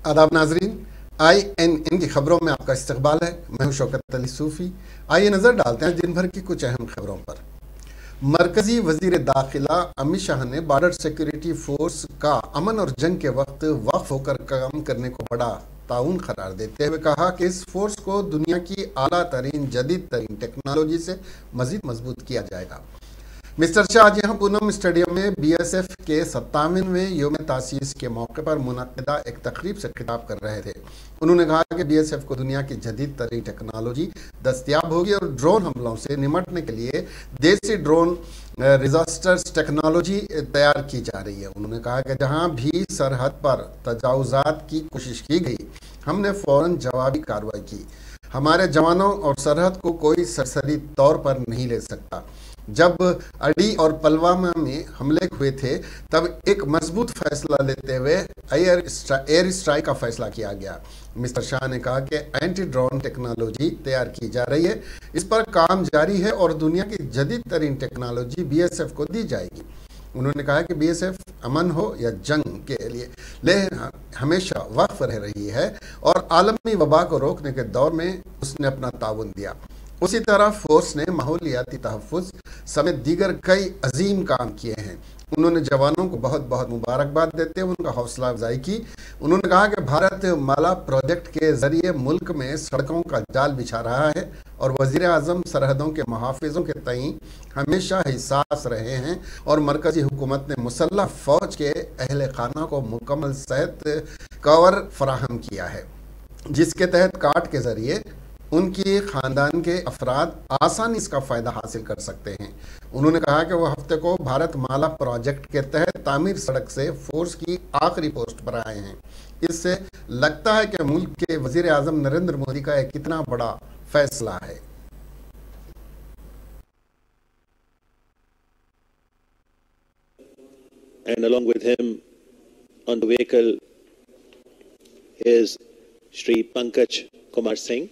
आदाब नाजरीन, INN की खबरों में आपका इस्तकबाल है। मैं हूं शौकत अली सूफी। आइए नजर डालते हैं दिन भर की कुछ अहम खबरों पर। मरकजी वजीर दाखिला अमित शाह ने बॉर्डर सिक्योरिटी फोर्स का अमन और जंग के वक्त वक्फ होकर काम करने को बड़ा ताउन करार देते हुए कहा कि इस फोर्स को दुनिया की आला तरीन जदीद तरीन टेक्नोलॉजी से मजीद मजबूत किया जाएगा। मिस्टर शाह आज यहाँ पूनम स्टेडियम में BSF के 57वें योम तासीस के मौके पर मुनक्किदा एक तकरीब से खिताब कर रहे थे। उन्होंने कहा कि BSF को दुनिया की जदीद तरीन टेक्नोलॉजी दस्तियाब होगी और ड्रोन हमलों से निमटने के लिए देसी ड्रोन डिजास्टर्स टेक्नोलॉजी तैयार की जा रही है। उन्होंने कहा कि जहाँ भी सरहद पर तजावुजात की कोशिश की गई, हमने फौरन जवाबी कार्रवाई की। हमारे जवानों और सरहद को कोई सरसरी तौर पर नहीं ले सकता। जब अडी और पुलवामा में हमले हुए थे तब एक मजबूत फैसला लेते हुए एयर स्ट्राइक का फैसला किया गया। मिस्टर शाह ने कहा कि एंटी ड्रोन टेक्नोलॉजी तैयार की जा रही है, इस पर काम जारी है और दुनिया की जदीद तरीन टेक्नोलॉजी BSF को दी जाएगी। उन्होंने कहा कि BSF अमन हो या जंग के लिए हमेशा वक्फ रह रही है और आलमी वबा को रोकने के दौर में उसने अपना ताउन दिया। उसी तरह फोर्स ने माहौलियाती तहफ़्फ़ुज़ समेत दीगर कई अजीम काम किए हैं। उन्होंने जवानों को बहुत बहुत मुबारकबाद देते हुए उनका हौसला अफजाई की। उन्होंने कहा कि भारत माला प्रोजेक्ट के ज़रिए मुल्क में सड़कों का जाल बिछा रहा है और वज़ीर आज़म सरहदों के मुहाफ़िज़ों के तईं हमेशा हिसास रहे हैं और मरकज़ी हुकूमत ने मुसल्लह फ़ौज के अहल खाना को मुकम्मल सेहत कवर फराहम किया है, जिसके तहत कार्ड के ज़रिए उनकी ख़ानदान के अफराद आसानी इसका फ़ायदा हासिल कर सकते हैं। उन्होंने कहा कि वह हफ्ते को भारत माला प्रोजेक्ट के तहत तामीर सड़क से फोर्स की आखिरी पोस्ट पर आए हैं। इससे लगता है कि मुल्क के वज़ीर आज़म नरेंद्र मोदी का एक कितना बड़ा फैसला है। And along with him on the vehicle is Shri Pankaj Kumar Singh,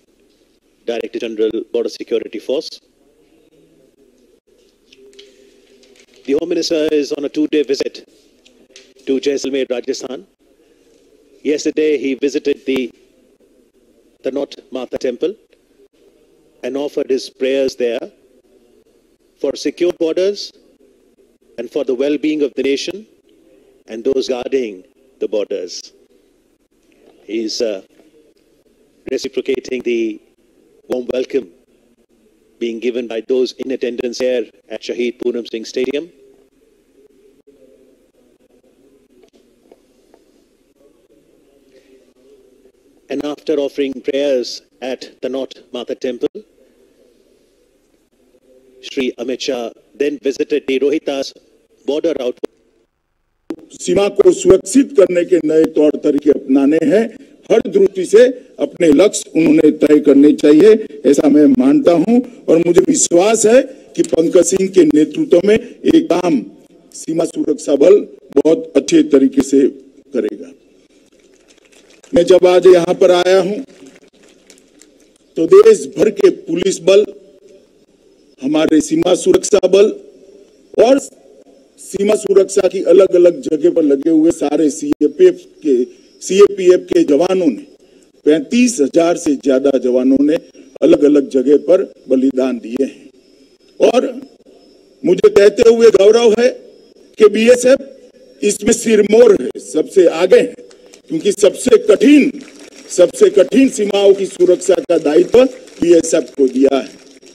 Director General, Border Security Force. The Home Minister is on a 2-day visit to Jaisalmer, Rajasthan. Yesterday he visited the Tanot Mata Temple and offered his prayers there for secure borders and for the well-being of the nation and those guarding the borders. He is reciprocating the warm welcome being given by those in attendance here at Shaheed Poonam Singh Stadium. And after offering prayers at the Tanot Mata Temple, Shri Amit Shah then visited the Rohitas border outpost. सीमा को सुरक्षित करने के नए तौर तरीके अपनाने हैं। हर दृष्टि से अपने लक्ष्य उन्होंने तय करने चाहिए, ऐसा मैं मानता हूं और मुझे विश्वास है कि पंकज सिंह के नेतृत्व में ये काम सीमा सुरक्षा बल बहुत अच्छे तरीके से करेगा। मैं जब आज यहाँ पर आया हूं तो देश भर के पुलिस बल, हमारे सीमा सुरक्षा बल और सीमा सुरक्षा की अलग अलग जगह पर लगे हुए सारे CAPF के जवानों ने 35,000 से ज्यादा जवानों ने अलग अलग जगह पर बलिदान दिए हैं और मुझे कहते हुए गौरव है कि BSF इसमें सिरमौर है, सबसे आगे है, क्योंकि सबसे कठिन सीमाओं की सुरक्षा का दायित्व BSF को दिया है।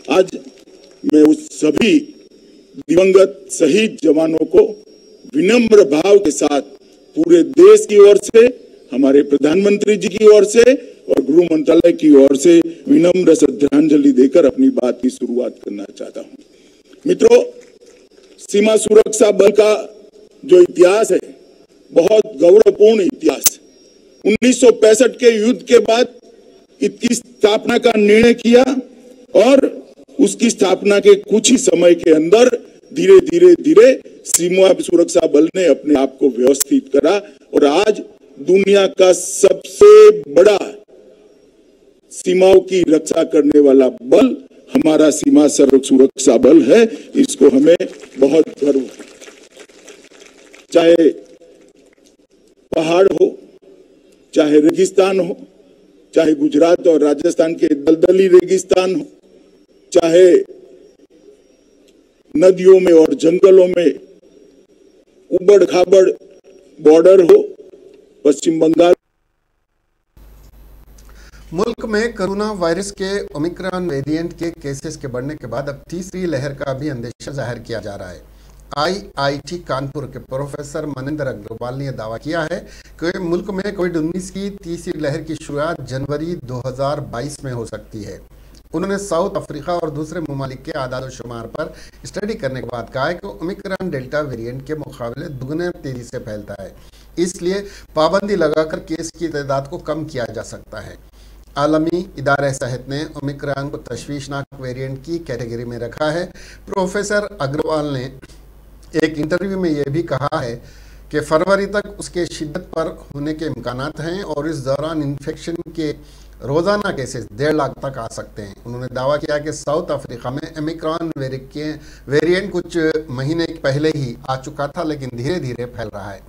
आज मैं उस सभी दिवंगत शहीद जवानों को विनम्र भाव के साथ पूरे देश की ओर से, हमारे प्रधानमंत्री जी की ओर से और गृह मंत्रालय की ओर से विनम्र श्रद्धांजलि देकर अपनी बात की शुरुआत करना चाहता हूं। मित्रों, सीमा सुरक्षा बल का जो इतिहास है बहुत गौरवपूर्ण इतिहास। 1965 के युद्ध के बाद इसकी स्थापना का निर्णय किया और उसकी स्थापना के कुछ ही समय के अंदर धीरे धीरे सीमा सुरक्षा बल ने अपने आप को व्यवस्थित करा और आज दुनिया का सबसे बड़ा सीमाओं की रक्षा करने वाला बल हमारा सीमा सुरक्षा बल है। इसको हमें बहुत गर्व है। चाहे पहाड़ हो, चाहे चाहे रेगिस्तान हो, चाहे गुजरात और राजस्थान के दलदली रेगिस्तान हो, चाहे नदियों में और जंगलों में उबड़ खाबड़ बॉर्डर हो, पश्चिम बंगाल। मुल्क में कोरोना वायरस के ओमिक्रॉन वेरिएंट के केसेस के बढ़ने के बाद अब तीसरी लहर का भी अंदेशा जाहिर किया जा रहा है। IIT कानपुर के प्रोफेसर मनिंदर अग्रवाल ने दावा किया है कि मुल्क में कोविड-19 की तीसरी लहर की शुरुआत जनवरी 2022 में हो सकती है। उन्होंने साउथ अफ्रीका और दूसरे ममालिक के आदाद शुमार पर स्टडी करने के बाद कहा है कि ओमिक्रॉन डेल्टा वेरिएंट के मुकाबले दुगने तेजी से फैलता है, इसलिए पाबंदी लगाकर केस की तादाद को कम किया जा सकता है। आलमी इदारे सेहत ने ओमिक्रॉन को तशवीशनाक वेरिएंट की कैटेगरी में रखा है। प्रोफेसर अग्रवाल ने एक इंटरव्यू में यह भी कहा है कि फरवरी तक उसके शिद्दत पर होने के इम्कानात हैं और इस दौरान इन्फेक्शन के रोज़ाना केसेस 1.5 लाख तक आ सकते हैं। उन्होंने दावा किया कि साउथ अफ्रीका में ओमिक्रॉन वेरिएंट कुछ महीने पहले ही आ चुका था, लेकिन धीरे धीरे फैल रहा है।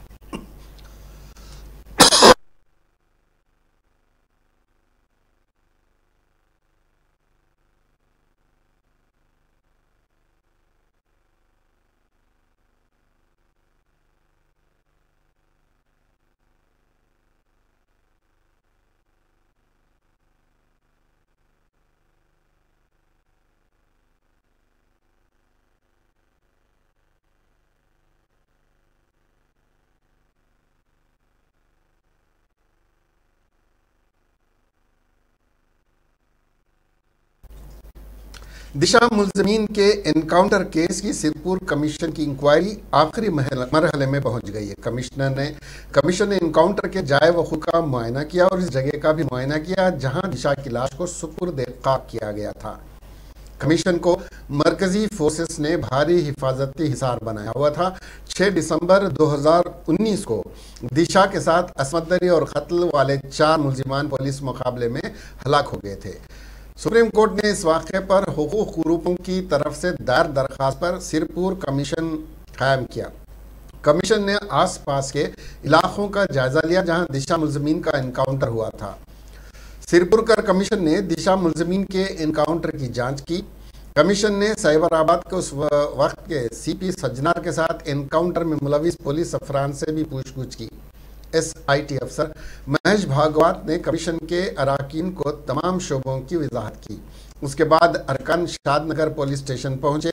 दिशा मुलजमीन के एनकाउंटर केस की सिरपुर कमीशन की इंक्वायरी आखिरी मरहले में पहुंच गई है। कमीशन ने एनकाउंटर के जाए वकूअ का मुआयना किया और इस जगह का भी मुआयना किया जहां दिशा की लाश को सुपुर्द खाक किया गया था। कमीशन को मरकजी फोर्सेस ने भारी हिफाजती हिसार बनाया हुआ था। 6 दिसंबर 2019 को दिशा के साथ असमत दरी और कत्ल वाले 4 मुलजिमान पुलिस मुकाबले में हलाक हो गए थे। सुप्रीम कोर्ट ने इस वाक़े पर हुकूक ग्रुपों की तरफ से दायर दरख्वास्त पर सिरपुर कमीशन कायम किया। कमीशन ने आसपास के इलाकों का जायजा लिया जहां दिशा मुलजमीन का एनकाउंटर हुआ था। सिरपुर कर कमीशन ने दिशा मुलजमीन के एनकाउंटर की जांच की। कमीशन ने साइबराबाद के उस वक्त के CP सज्जनार के साथ एनकाउंटर में मुलविस पुलिस अफरान से भी पूछगछ की। SIT अफसर महेश भागवत ने कमीशन के अराकीन को तमाम शोबों की वजाहत की। उसके बाद अरकान शादनगर पुलिस स्टेशन पहुंचे।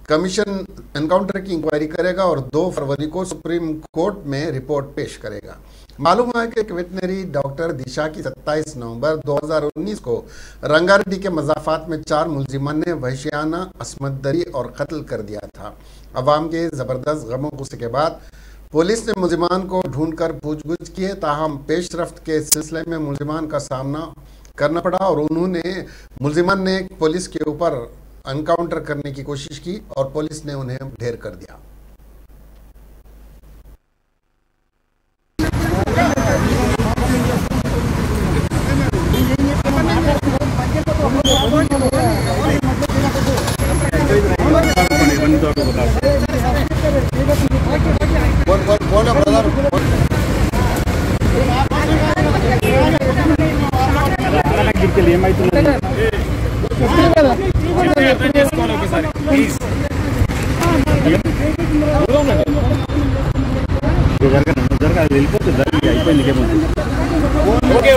कमीशन एनकाउंटर की इंक्वायरी करेगा और 2 फरवरी को सुप्रीम कोर्ट में रिपोर्ट पेश करेगा। मालूम है कि वेटनरी डॉक्टर दिशा की 27 नवंबर 2019 को रंगारेड्डी के मजाफात में 4 मुलजिमान ने वहशियाना असमत दरी और कत्ल कर दिया था। अवाम के ज़बरदस्त गमों गुस्से के बाद पुलिस ने मुलजिमान को ढूंढकर पूछगछ की है, ताहम पेशरफ्त के सिलसिले में मुलजिमान का सामना करना पड़ा और मुलजिमान ने पुलिस के ऊपर एनकाउंटर करने की कोशिश की और पुलिस ने उन्हें ढेर कर दिया।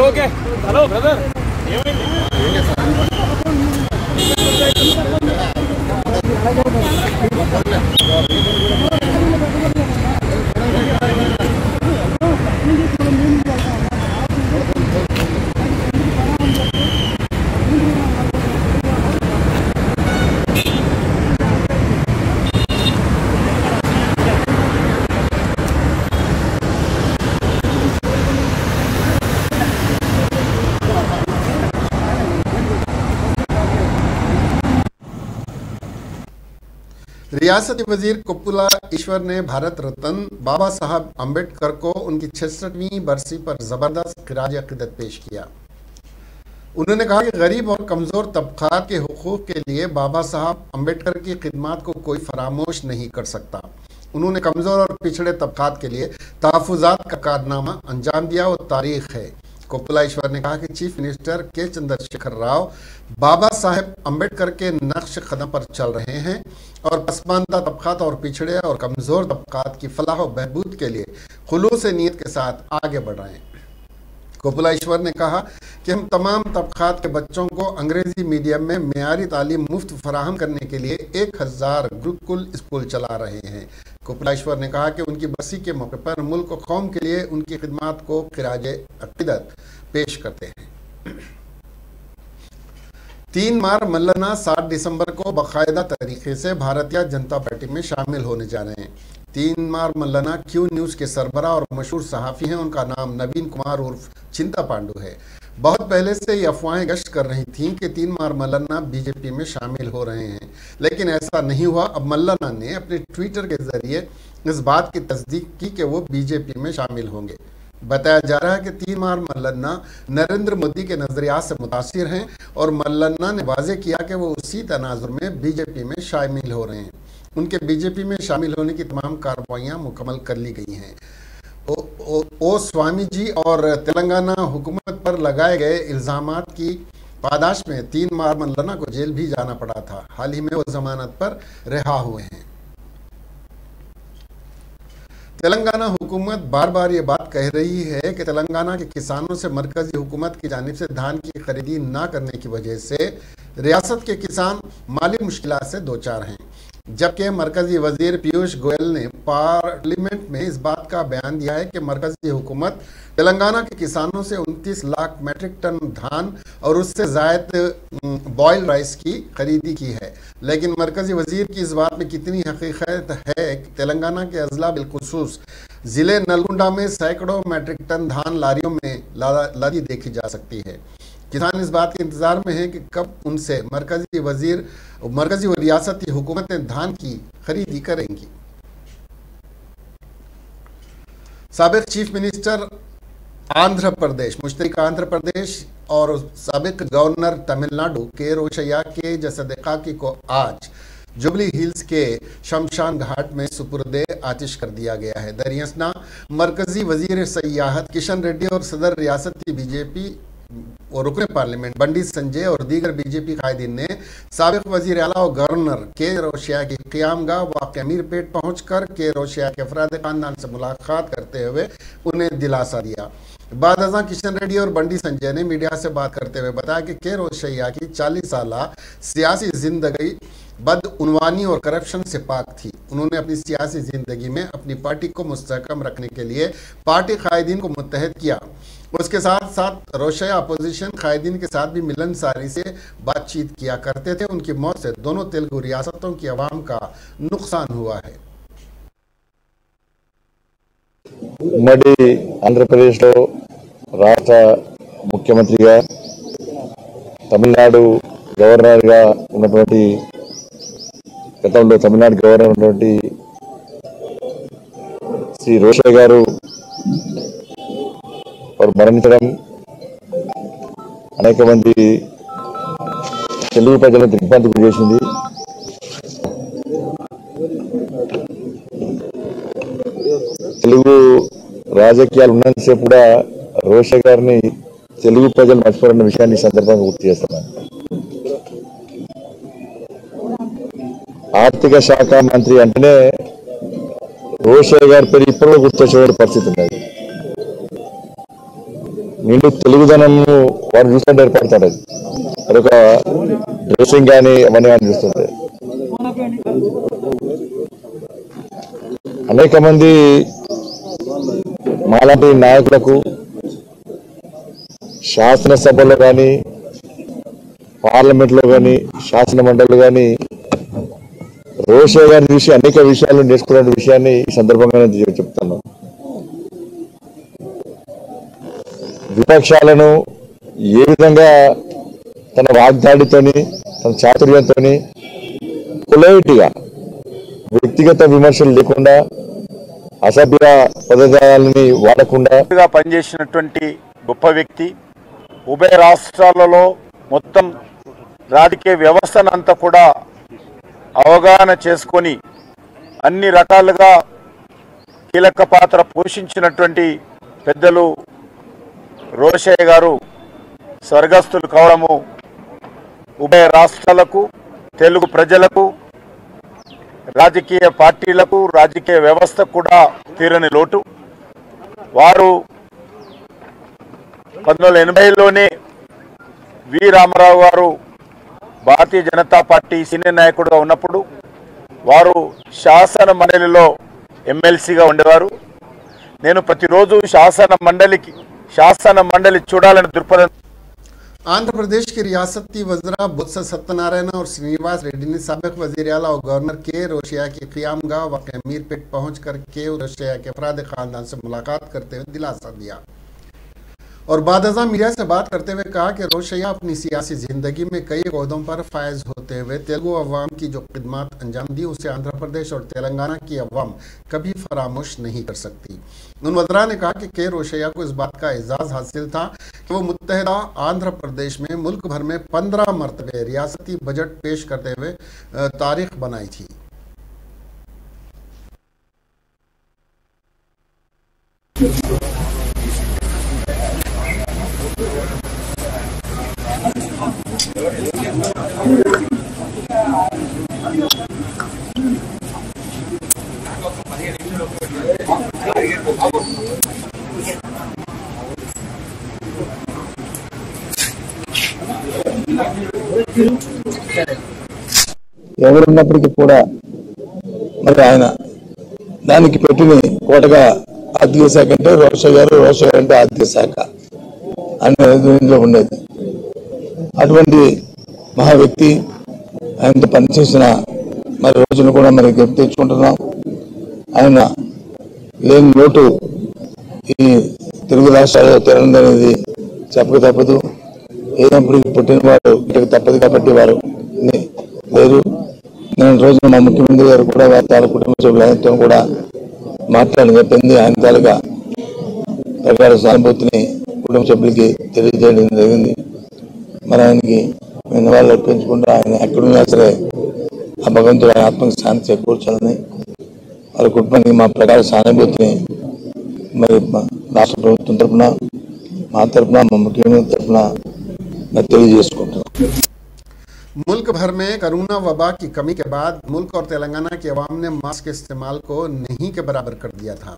ఓకే హలో బ్రదర్ रियासती वजीर कुप्पुला ईश्वर ने भारत रत्न बाबा साहब अम्बेडकर को उनकी 66वीं बरसी पर जबरदस्त खिराज अकीदत पेश किया। उन्होंने कहा कि गरीब और कमज़ोर तबक़ात के हुकूक़ के लिए बाबा साहब अम्बेडकर की खिदमत को कोई फरामोश नहीं कर सकता। उन्होंने कमज़ोर और पिछड़े तबक़ात के लिए तहफ़्फ़ुज़ात का कारनामा अंजाम दिया और तारीख़ है। कोपुला ईश्वर ने कहा कि चीफ मिनिस्टर के चंद्रशेखर राव बाबा साहेब अम्बेडकर के नक्श कदम पर चल रहे हैं और पसमानदा तबकात और पिछड़े और कमजोर तबकात की फलाह और बहबूद के लिए खुलूस नीयत के साथ आगे बढ़ रहे हैं। कोपुला ईश्वर ने कहा कि हम तमाम तबकात के बच्चों को अंग्रेजी मीडियम में मेयारी तालीम मुफ्त फराहम करने के लिए 1000 गुरुकुल स्कूल चला रहे हैं। कोपुला ईश्वर ने कहा कि उनकी बरसी के मौके पर मुल्क और कौम के लिए उनकी खिदमत को खिराजे अकीदत पेश करते हैं। 3 मार्च मल्लाना 7 दिसंबर को बाकायदा तरीके से भारतीय जनता पार्टी में शामिल होने जा रहे हैं। 3 मार्च मल्लाना क्यू न्यूज़ के सरबराह और मशहूर सहाफ़ी हैं। उनका नाम नवीन कुमार उर्फ चिंता पांडु है। बहुत पहले से ये अफवाहें गश्त कर रही थीं कि 3 मार्च मल्लाना बीजेपी में शामिल हो रहे हैं, लेकिन ऐसा नहीं हुआ। अब मल्लाना ने अपने ट्विटर के जरिए इस बात की तस्दीक की कि वो बीजेपी में शामिल होंगे। बताया जा रहा है कि 3 मार्च मल्लाना नरेंद्र मोदी के नजरियात से मुतासिर हैं और मल्लाना ने वाजे किया कि वो उसी तनाजुर में बीजेपी में शामिल हो रहे हैं। उनके बीजेपी में शामिल होने की तमाम कार्रवाइयाँ मुकम्मल कर ली गई हैं। ओ स्वामी जी और तेलंगाना हुकूमत पर लगाए गए इल्ज़ामात की पादाश में 3 मार्च मल्लाना को जेल भी जाना पड़ा था। हाल ही में वो जमानत पर रिहा हुए हैं। तेलंगाना हुकूमत बार बार ये बात कह रही है कि तेलंगाना के किसानों से मरकजी हुकूमत की जानिब से धान की खरीदी ना करने की वजह से रियासत के किसान माली मुश्किलात से दो चार हैं, जबकि मरकजी वजीर पीयूष गोयल ने पार्लियामेंट में इस बात का बयान दिया है कि मरकजी हुकूमत तेलंगाना के किसानों से 29 लाख मैट्रिक टन धान और उससे ज़ायद बॉयल राइस की खरीदी की है। लेकिन मरकजी वजीर की इस बात में कितनी हकीकत है कि तेलंगाना के अजला बिलखुसूस ज़िले नलगुंडा में सैकड़ों मैट्रिक टन धान लारियों में लादी देखी जा सकती है। किसान इस बात के इंतजार में हैं कि कब उनसे मरकजी व रियासती हुकूमतें धान की खरीदी करेंगी। साबिक चीफ मिनिस्टर आंध्र प्रदेश, मुश्तरका आंध्र प्रदेश और साबिक गवर्नर तमिलनाडु के रोशैया के जसद-ए-खाकी को आज जुबली हिल्स के शमशान घाट में सुपुर्दे आतिश कर दिया गया है। दरियासना मरकजी वजीर सयाहत किशन रेड्डी और सदर रियासती बीजेपी और रुकन पार्लियामेंट बंडी संजय और दीगर बीजेपी कायदीन ने साबिक वजीर आला और गवर्नर के रोशैया की क़यामगाह वाक़ अमीरपेट पहुंचकर के रोशैया के अफराद खानदान से मुलाकात करते हुए उन्हें दिलासा दिया। बाद अज़ां किशन रेड्डी और बंडी संजय ने मीडिया से बात करते हुए बताया कि के रोशैया की 40 साला सियासी जिंदगी बदउनवानी और करप्शन से पाक थी। उन्होंने अपनी सियासी ज़िंदगी में अपनी पार्टी को मुस्तहकम रखने के लिए पार्टी कायदीन को मुत्तहद किया। उसके साथ साथ रोशैया अपोजिशन कायदीन के साथ भी मिलनसारी से बातचीत किया करते थे। उनकी मौत से दोनों तेलुगु रियासतों की आवाम का नुकसान हुआ है। ఉమ్మడి ఆంధ్రప్రదేశ్లో రాష్ట్ర ముఖ్యమంత్రిగా తమిళనాడు గవర్నర్గా ఉన్నటువంటి గతంలో తమిళనాడు గవర్నర్ ఉన్నటువంటి శ్రీ రోషయ్య గారు వారు మరణించడం అనేక మంది తెలుగు ప్రజలను దిగ్భ్రాంతికి గురి చేసింది. తెలుగు రాజకీయాలు ఉన్నంతసేపు కూడా రోషయ్య గారిని తెలుగు ప్రజలు మర్చిపోరన్న విషయాన్ని ఈ సందర్భంగా గుర్తు చేస్తున్నాను. ఆర్థిక శాఖ మంత్రి అంటేనే రోషయ్య గారి పేరు ఇప్పుడు గుర్తొచ్చే పరిస్థితి ఉన్నది. నిండు తెలుగుదనం వారు చూస్తుంటే ఏర్పడతాడు. అదొక డ్రెస్సింగ్ కానీ అవన్నీ కానీ చూస్తుంటే అనేక మంది మాలాంటి నాయకులకు శాసనసభలో కానీ పార్లమెంట్లో కానీ శాసన మండలిలో కానీ రోషయ్య గారిని చూసి అనేక విషయాలు నేర్చుకునే విషయాన్ని ఈ సందర్భంగా చెప్తాను. విపక్షాలను ఏ విధంగా తన వాగ్దాడితోని తన చాతుర్యంతోని పొలైట్గా వ్యక్తిగత విమర్శలు లేకుండా అసభ్య పదజాలాన్ని వాడకుండా పనిచేసినటువంటి గొప్ప వ్యక్తి. ఉభయ రాష్ట్రాలలో మొత్తం రాజకీయ వ్యవస్థనంతా కూడా అవగాహన చేసుకొని అన్ని రకాలుగా కీలక పాత్ర పోషించినటువంటి పెద్దలు రోషయ్య గారు స్వర్గస్థులు కావడము ఉభయ రాష్ట్రాలకు, తెలుగు ప్రజలకు, రాజకీయ పార్టీలకు, రాజకీయ వ్యవస్థకు కూడా తీరని లోటు. వారు 1980లోనే వి రామారావు గారు భారతీయ జనతా పార్టీ సీనియర్ నాయకుడిగా ఉన్నప్పుడు వారు శాసన మండలిలో ఎమ్మెల్సీగా ఉండేవారు. నేను ప్రతిరోజు శాసన మండలి చూడాలని దృక్పథం. आंध्र प्रदेश के रियासती वज़रा बुत्स सत्यनारायण और श्रीनिवास रेड्डी ने साबिक वज़ीर आला और गवर्नर के रोशैया की क़ियामगाह वाक़ मीरपेट पहुँच कर के रोशैया के अफराद ख़ानदान से मुलाकात करते हुए दिलासा दिया और बादज़ा मीडिया से बात करते हुए कहा कि रोशैया अपनी सियासी ज़िंदगी में कई ओहदों पर फायज होते हुए तेलुगु अवाम की जो खिदमत अंजाम दी उसे आंध्र प्रदेश और तेलंगाना की अवाम कभी फरामोश नहीं कर सकती। उन वज़रा ने कहा कि रोशैया को इस बात का एजाज़ हासिल था कि वो मुत्तहिदा आंध्र प्रदेश में मुल्क भर में 15 मरतबे रियासती बजट पेश करते हुए तारीख बनाई थी। ఎవరున్నప్పటికీ కూడా మరి ఆయన దానికి పెట్టిన కోటగా ఆర్థిక శాఖ అంటే రోషయ్య అంటే ఆర్థిక శాఖ అనే దీనిలో ఉండేది. అటువంటి మహా వ్యక్తి ఆయనతో పనిచేసిన మరి రోజును కూడా మరి గుర్తు తెచ్చుకుంటున్నాం. ఆయన లేని లోటు ఈ తెలుగు రాష్ట్రాల్లో తెలంగాణది చెప్పక తప్పదు. ఏదప్పుడు పుట్టిన వారు ఇక్కడికి తప్పదు కాబట్టి వారు లేరు. నేను రోజున మా ముఖ్యమంత్రి గారు కూడా వారి తాలూకు కుటుంబ సభ్యులతో కూడా మాట్లాడడం చెప్పింది. ఆయన తాలూకా ప్రకార సానుభూతిని కుటుంబ సభ్యులకి తెలియజేయడం జరిగింది. మరి ఆయనకి మేము వాళ్ళు అర్పించుకుంటూ ఆయన ఎక్కడున్నా సరే ఆ భగవంతుడు ఆయన ఆత్మకి శాంతి చేకూర్చాలని వాళ్ళ కుటుంబానికి మా ప్రకార సానుభూతిని మరి రాష్ట్ర ప్రభుత్వం తరఫున మా తరఫున మా ముఖ్యమంత్రి తరఫున తెలియజేసుకుంటున్నాం. मुल्क भर में कोरोना वबा की कमी के बाद मुल्क और तेलंगाना की अवाम ने मास्क के इस्तेमाल को नहीं के बराबर कर दिया था।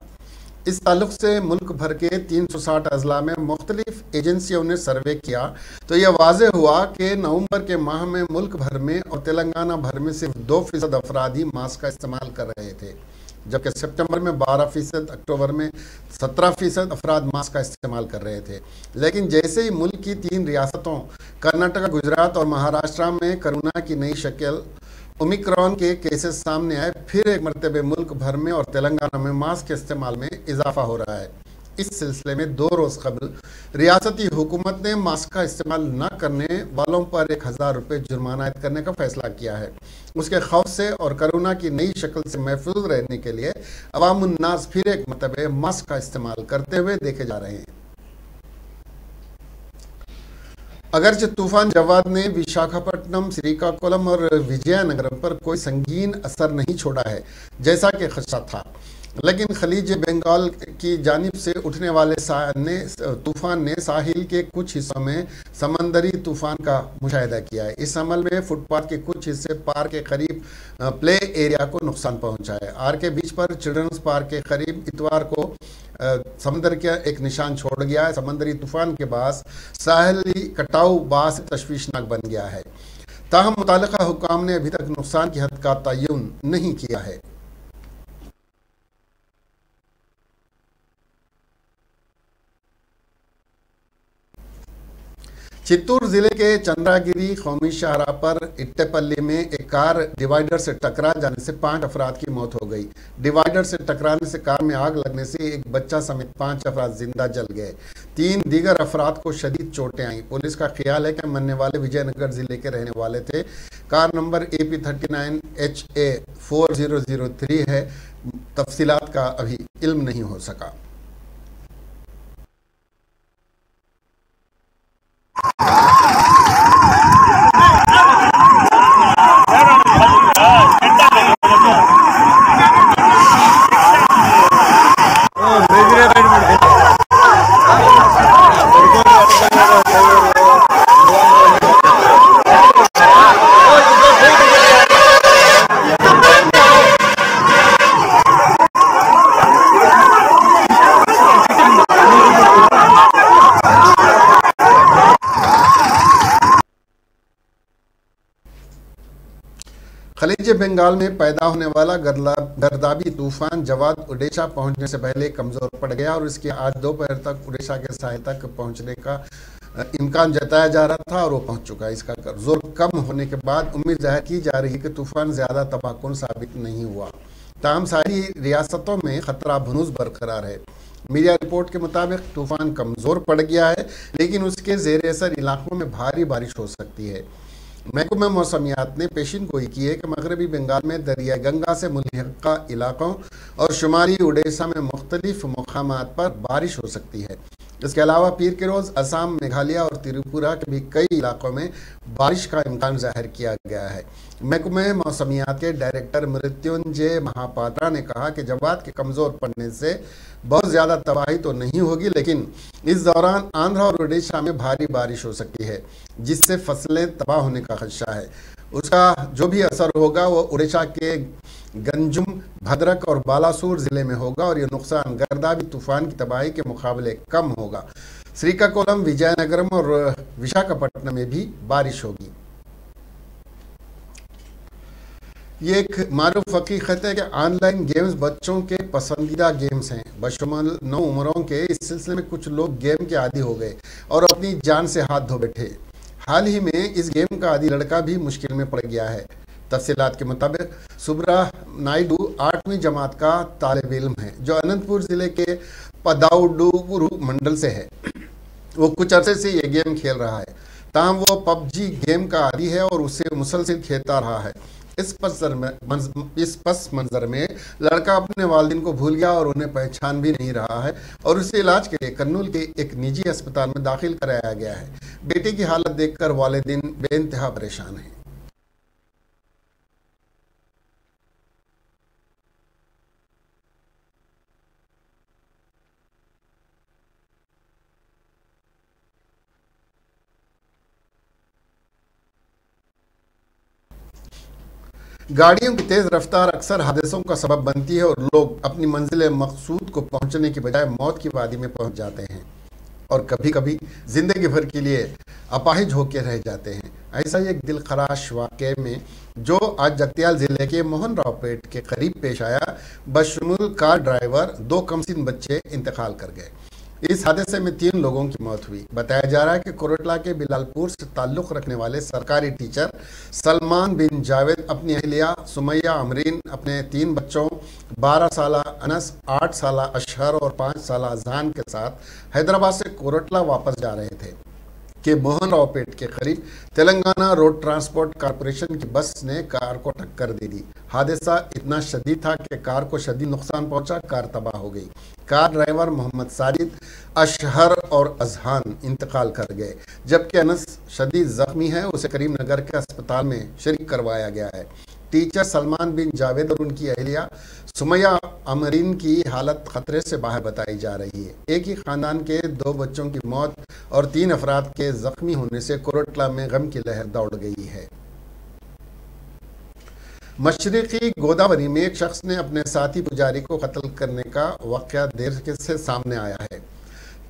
इस ताल्लुक से मुल्क भर के 360 अजला में मुख्तलिफ एजेंसियों ने सर्वे किया तो यह वाज़ेह हुआ कि नवंबर के माह में मुल्क भर में और तेलंगाना भर में सिर्फ 2% अफराद ही मास्क का इस्तेमाल कर रहे थे, जबकि सितंबर में 12%, अक्टूबर में 17% अफराद मास्क का इस्तेमाल कर रहे थे। लेकिन जैसे ही मुल्क की 3 रियासतों कर्नाटक, गुजरात और महाराष्ट्र में कोरोना की नई शक्ल ओमिक्रॉन के केसेस सामने आए, फिर एक मरतबे मुल्क भर में और तेलंगाना में मास्क के इस्तेमाल में इजाफा हो रहा है। इस सिलसिले में 2 रोज़ कबल रियासती हुकूमत ने मास्क का इस्तेमाल न करने वालों पर 1000 रुपये जुर्माना आयद करने का फैसला किया है। उसके खौफ से और कोरोना की नई शक्ल से महफूज रहने के लिए अवामुन्नास फिर एक मरतबे मास्क का इस्तेमाल करते हुए देखे जा रहे हैं। अगरचे तूफान जवाद ने विशाखापट्टनम, श्रीकाकुलम और विजयनगरम पर कोई संगीन असर नहीं छोड़ा है जैसा कि खदशा था, लेकिन खलीज बंगाल की जानिब से उठने वाले तूफान ने साहिल के कुछ हिस्सों में समंदरी तूफान का मुशाहिदा किया है। इस अमल में फुटपाथ के कुछ हिस्से पार्क के करीब प्ले एरिया को नुकसान पहुंचा है। आर के बीच पर चिल्ड्रंस पार्क के करीब इतवार को समंदर का एक निशान छोड़ गया है। समंदरी तूफान के बाद साहली कटाव बास तशवीशनाक बन गया है। ताहम मुतालिका हुक्काम ने अभी तक नुकसान की हद का तयन नहीं किया है। चित्तूर जिले के चंद्रागिरी कौमी शाहराह पर इट्टेपल्ली में एक कार डिवाइडर से टकरा जाने से 5 अफराद की मौत हो गई। डिवाइडर से टकराने से कार में आग लगने से एक बच्चा समेत 5 अफराद जिंदा जल गए। 3 दीगर अफराद को शदीद चोटें आईं। पुलिस का ख्याल है कि मरने वाले विजयनगर जिले के रहने वाले थे। कार नंबर AP39HA4003 है। तफसीलात का अभी इल्म नहीं हो सका। वाणिज्य बंगाल में पैदा होने वाला गर्दाबी तूफान जवाद ओडिशा पहुंचने से पहले कमजोर पड़ गया और इसके आज दोपहर तक ओडिशा के साहिल तक पहुंचने का इम्कान जताया जा रहा था और वो पहुंच चुका है। इसका जोर कम होने के बाद उम्मीद जाहिर की जा रही है कि तूफान ज्यादा तबाहकुन साबित नहीं हुआ। ताहम सारी रियासतों में खतरा भनूस बरकरार है। मीडिया रिपोर्ट के मुताबिक तूफान कमजोर पड़ गया है, लेकिन उसके जेर असर इलाकों में भारी बारिश हो सकती है। महकमा मौसमियात ने पेशिन गोई की है कि मगरबी बंगाल में दरिया गंगा से मुल्हिका इलाकों और शुमाली उड़ीसा में मुख्तलिफ मकामात पर बारिश हो सकती है। इसके अलावा पीर के रोज़ असम, मेघालय और त्रिपुरा के भी कई इलाकों में बारिश का इम्कान जाहिर किया गया है। महकमे मौसमियात के डायरेक्टर मृत्युंजय महापात्रा ने कहा कि जवाद के कमज़ोर पड़ने से बहुत ज़्यादा तबाही तो नहीं होगी, लेकिन इस दौरान आंध्र और उड़ीसा में भारी बारिश हो सकती है, जिससे फसलें तबाह होने का खदशा है। उसका जो भी असर होगा वो उड़ीसा के गंजुम, भद्रक और बालासूर ज़िले में होगा और ये नुकसान गर्दाबी तूफान की तबाही के मुकाबले कम होगा। श्रीकाकुलम, विजयनगरम और विशाखापट्टनम में भी बारिश होगी। ये एक मारूफ हकीकत है कि ऑनलाइन गेम्स बच्चों के पसंदीदा गेम्स हैं। बशुमाल 9 उम्रों के इस सिलसिले में कुछ लोग गेम के आदी हो गए और अपनी जान से हाथ धो बैठे। हाल ही में इस गेम का आदी लड़का भी मुश्किल में पड़ गया है। तफसीलात के मुताबिक सुब्रा नायडू 8वीं जमात का तालिब इल्म है, जो अनंतपुर ज़िले के पदाउडुगुरु मंडल से है। वो कुछ अरसे से ये गेम खेल रहा है, ताहम वो पबजी गेम का आदी है और उसे मुसलसिल खेलता रहा है। इस पस मंजर में लड़का अपने वालिदैन को भूल गया और उन्हें पहचान भी नहीं रहा है और उसे इलाज के लिए कर्नूल के एक निजी अस्पताल में दाखिल कराया गया है। बेटी की हालत देखकर वालिदैन बेइंतहा परेशान हैं। गाड़ियों की तेज़ रफ्तार अक्सर हादसों का सबब बनती है और लोग अपनी मंजिल मकसूद को पहुंचने की बजाय मौत की वादी में पहुंच जाते हैं और कभी कभी ज़िंदगी भर के लिए अपाहिज होकर रह जाते हैं। ऐसा ही एक दिलखराश वाक़े में जो आज जगतियाल ज़िले के मोहन राव पेट के करीब पेश आया, बशमूल कार ड्राइवर 2 कमसिन बच्चे इंतकाल कर गए। इस हादसे में 3 लोगों की मौत हुई। बताया जा रहा है कि कोरटला के बिलालपुर से ताल्लुक़ रखने वाले सरकारी टीचर सलमान बिन जावेद अपनी अहलिया सुमैया अमरीन, अपने 3 बच्चों 12 साला अनस, 8 साला अशहर और 5 साला अजहान के साथ हैदराबाद से कोरटला वापस जा रहे थे कि मोहन राव पेट के करीब तेलंगाना रोड ट्रांसपोर्ट कॉरपोरेशन की बस ने कार को टक्कर दे दी। हादसा इतना शदीद था कि कार को शदीद नुकसान पहुंचा, कार तबाह हो गई। कार ड्राइवर मोहम्मद साजिद, अशहर और अजहान इंतकाल कर गए, जबकि अनस शदीद जख्मी है, उसे करीमनगर के अस्पताल में शरीक करवाया गया है। टीचर सलमान बिन जावेद और उनकी अहलिया सुमैया अमरीन की हालत खतरे से बाहर बताई जा रही है। एक ही खानदान के 2 बच्चों की मौत और 3 अफराद के जख्मी होने से कोरटला में गम की लहर दौड़ गई है। मशरिकी गोदावरी में एक शख्स ने अपने साथी पुजारी को कत्ल करने का वाक़या देर से सामने आया है।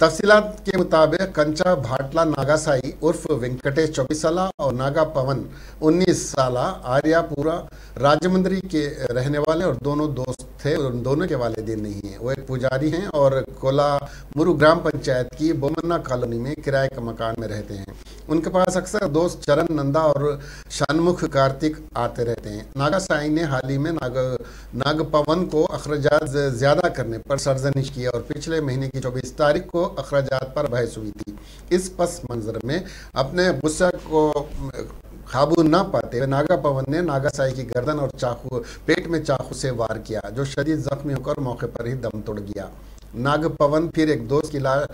तफसीलात के मुताबिक कंचा भाटला नागासाई उर्फ वेंकटेश 24 साला और नागा पवन 19 साला आर्यापुरा राजमंद्री के रहने वाले और दोनों दोस्त थे और दोनों के वालिदैन नहीं हैं। वो एक पुजारी हैं और कोलामुरु ग्राम पंचायत की बोमन्ना कॉलोनी में किराए के मकान में रहते हैं। उनके पास अक्सर दोस्त चरण, नंदा और शानमुख कार्तिक आते रहते हैं। नागासाई ने हाल ही में नागपवन को अखराजात ज़्यादा करने पर सरजनिश की और पिछले महीने की 24 तारीख को अखराजात पर बहस हुई थी। इस पस मंजर में अपने गुस्सा को काबू न पाते हुए नागा पवन ने नागासाई की गर्दन और पेट में चाकू से वार किया, जो शदीद जख्मी होकर मौके पर ही दम तोड़ गया। नाग पवन फिर एक दोस्त की लाश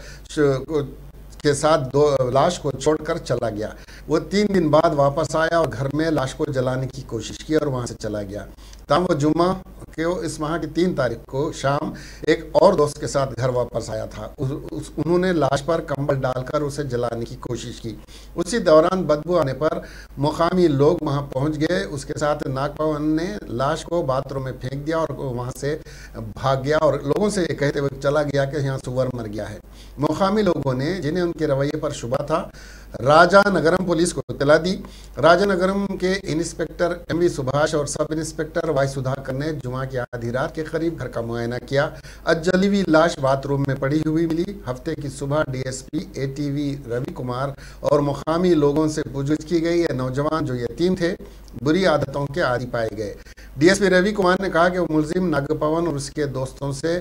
के साथ लाश को छोड़कर चला गया। वो 3 दिन बाद वापस आया और घर में लाश को जलाने की कोशिश की और वहां से चला गया। तब वो जुम्मा के इस माह की 3 तारीख को शाम एक और दोस्त के साथ घर वापस आया था। उन्होंने लाश पर कंबल डालकर उसे जलाने की कोशिश की। उसी दौरान बदबू आने पर मुकामी लोग वहां पहुंच गए। उसके साथ नागपवन ने लाश को बाथरूम में फेंक दिया और वहां से भाग गया और लोगों से कहते हुए चला गया कि यहाँ सुअर मर गया है। मुकामी लोगों ने, जिन्हें उनके रवैये पर शुबा था, राजानगरम पुलिस को इत्तला दी। राजानगरम के इंस्पेक्टर MV सुभाष और सब इंस्पेक्टर वाई सुधाकर ने जुमा की आधी रात के करीब घर का मुआयना किया। जली हुई लाश बाथरूम में पड़ी हुई मिली। हफ्ते की सुबह DSP ATV रवि कुमार और मुकामी लोगों से पूछताछ की गई। ये नौजवान जो यतीम थे बुरी आदतों के आदी पाए गए। DSP रवि कुमार ने कहा कि वो मुलजिम नागपवन और उसके दोस्तों से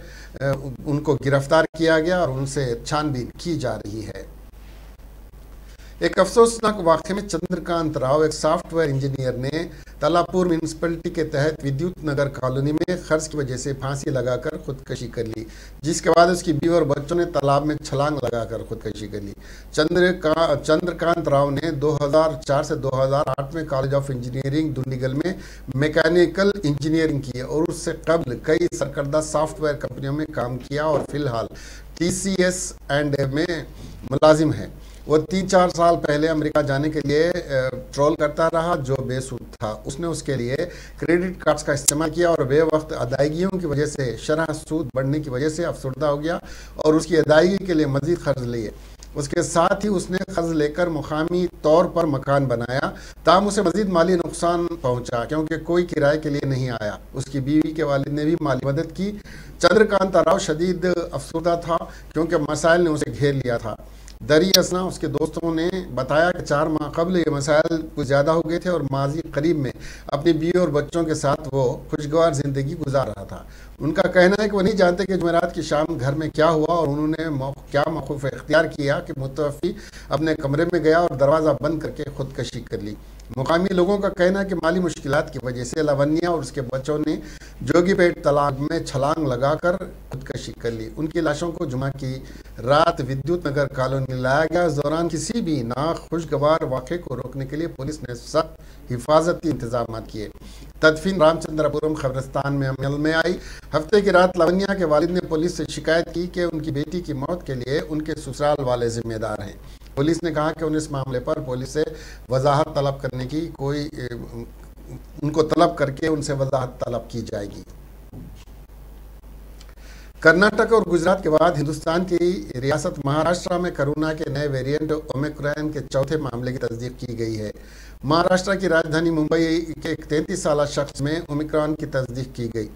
उनको गिरफ्तार किया गया और उनसे छानबीन की जा रही है। एक अफसोसनाक वाक़े में चंद्रकांत राव, एक सॉफ्टवेयर इंजीनियर ने तालापुर म्यूनसिपलिटी के तहत विद्युत नगर कॉलोनी में खर्च की वजह से फांसी लगाकर खुदकशी कर ली, जिसके बाद उसकी बीवी और बच्चों ने तालाब में छलांग लगाकर खुदकशी कर ली। चंद्रकांत राव ने 2004 से 2008 में कॉलेज ऑफ इंजीनियरिंग दुंडीगल में मैकेनिकल इंजीनियरिंग की और उससे कबल कई सरकर्दा सॉफ्टवेयर कंपनियों में काम किया और फिलहाल TCS&A में मुलाजिम है। वो 3-4 साल पहले अमेरिका जाने के लिए ट्रोल करता रहा जो बेसूद था। उसने उसके लिए क्रेडिट कार्ड्स का इस्तेमाल किया और बेवक्त अदायगियों की वजह से शरह सूद बढ़ने की वजह से अफसरदा हो गया और उसकी अदायगी के लिए मजीद कर्ज लिए। उसके साथ ही उसने कर्ज लेकर मुकामी तौर पर मकान बनाया, ताम उसे मजीद माली नुकसान पहुंचा क्योंकि कोई किराए के लिए नहीं आया। उसकी बीवी के वालिद ने भी माली मदद की। चंद्रकांत राव शदीद अफसरदा था क्योंकि मसाइल ने उसे घेर लिया था। दरी असना उसके दोस्तों ने बताया कि 4 माह कबल ये मसाइल कुछ ज़्यादा हो गए थे और माजी करीब में अपनी बीवी और बच्चों के साथ वो खुशगवार ज़िंदगी गुजार रहा था। उनका कहना है कि वो नहीं जानते कि जुमेरात की शाम घर में क्या हुआ और उन्होंने क्या मौक़िफ़ इख्तियार किया कि मुतवफ़ी अपने कमरे में गया और दरवाज़ा बंद करके खुदकशी कर ली। मुकामी लोगों का कहना है कि माली मुश्किलात की वजह से लावण्या और उसके बच्चों ने जोगीपेट तालाब में छलांग लगाकर खुदकशी कर ली। उनकी लाशों को जुमा की रात विद्युत नगर कॉलोनी लाया गया। इस दौरान किसी भी नाखुशगवार वाक़े को रोकने के लिए पुलिस ने सख्त हिफाजती इंतजाम किए। तदफीन रामचंद्रपुरम कब्रिस्तान में अमल में आई। हफ्ते की रात लावण्या के वालिद ने पुलिस से शिकायत की कि उनकी बेटी की मौत के लिए उनके ससुराल वाले जिम्मेदार हैं। पुलिस ने कहा कि उन्हें इस मामले पर पुलिस से वजाहत तलब करने की उनको तलब करके उनसे वजाहत तलब की जाएगी। कर्नाटक और गुजरात के बाद हिंदुस्तान की रियासत महाराष्ट्र में कोरोना के नए वेरिएंट ओमिक्रॉन के चौथे मामले की तस्दीक की गई है। महाराष्ट्र की राजधानी मुंबई के एक 33 साल शख्स में ओमिक्रॉन की तस्दीक की गई।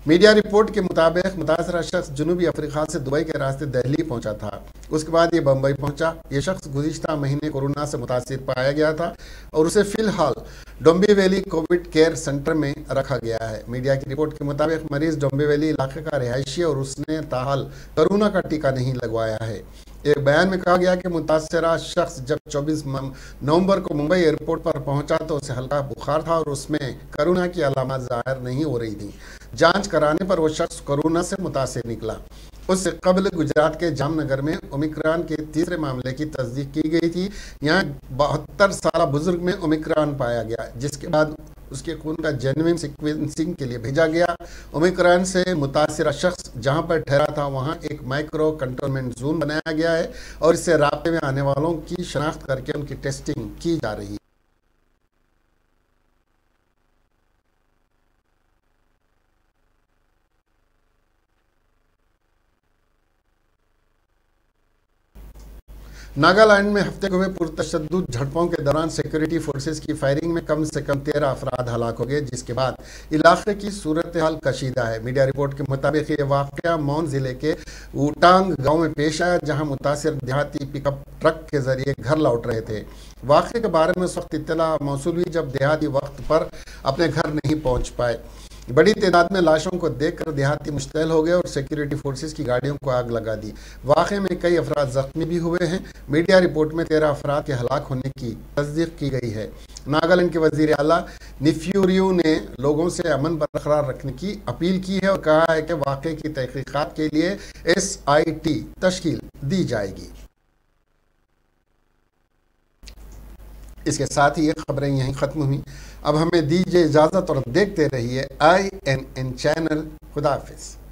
मीडिया रिपोर्ट के मुताबिक मुतासरा शख्स जनूबी अफ्रीका से दुबई के रास्ते दिल्ली पहुंचा था। उसके बाद ये बम्बई पहुंचा। ये शख्स गुज़िश्ता महीने कोरोना से मुतासिर पाया गया था और उसे फिलहाल डोंबिवली कोविड केयर सेंटर में रखा गया है। मीडिया की रिपोर्ट के मुताबिक मरीज डोंबिवली इलाके का रिहायशी और उसने ताहाल कोरोना का टीका नहीं लगवाया है। एक बयान में कहा गया कि मुतासरा शख्स जब 24 नवंबर को मुंबई एयरपोर्ट पर पहुंचा तो उसे हल्का बुखार था और उसमें कोरोना की अलामत जाहिर नहीं हो रही थी। जांच कराने पर वो शख्स कोरोना से मुतासिर निकला। उससे कबल गुजरात के जामनगर में ओमिक्रॉन के तीसरे मामले की तस्दीक की गई थी। यहाँ 72 साल बुजुर्ग में ओमिक्रॉन पाया गया, जिसके बाद उसके खून का जेन्युइन सीक्वेंसिंग के लिए भेजा गया। ओमिक्रॉन से मुतासिरा शख्स जहां पर ठहरा था वहां एक माइक्रो कंट्रोलमेंट जोन बनाया गया है और इससे राब्ते में आने वालों की शनाख्त करके उनकी टेस्टिंग की जा रही है। नागालैंड में हफ्ते को हुए पुरतशद्दुद झड़पों के दौरान सिक्योरिटी फोर्सेस की फायरिंग में कम से कम 13 अफराद हलाक हो गए, जिसके बाद इलाके की सूरत हाल कशीदा है। मीडिया रिपोर्ट के मुताबिक ये वाक़या मौन जिले के ऊटांग गांव में पेश आया, जहां मुतासिर देहाती पिकअप ट्रक के जरिए घर लौट रहे थे। वाक़े के बारे में उस वक्त इत्तला मौसूल हुई जब देहाती वक्त पर अपने घर नहीं पहुँच पाए। बड़ी तादाद में लाशों को देखकर देहाती मुश्तैल हो गए और सिक्योरिटी फोर्सेस की गाड़ियों को आग लगा दी। वाक़े में कई अफराद जख्मी भी हुए हैं। मीडिया रिपोर्ट में 13 अफराद के हलाक होने की तस्दीक की गई है। नागालैंड के वज़ीर आला निफ्यूरियो ने लोगों से अमन बरकरार रखने की अपील की है और कहा है कि वाक़े की तहकीकात के लिए SIT तश्कील दी जाएगी। इसके साथ ही ये खबरें यहीं ख़त्म हुई। अब हमें दीजिए इजाज़त और देखते रहिए INN चैनल। खुदा हाफिज़।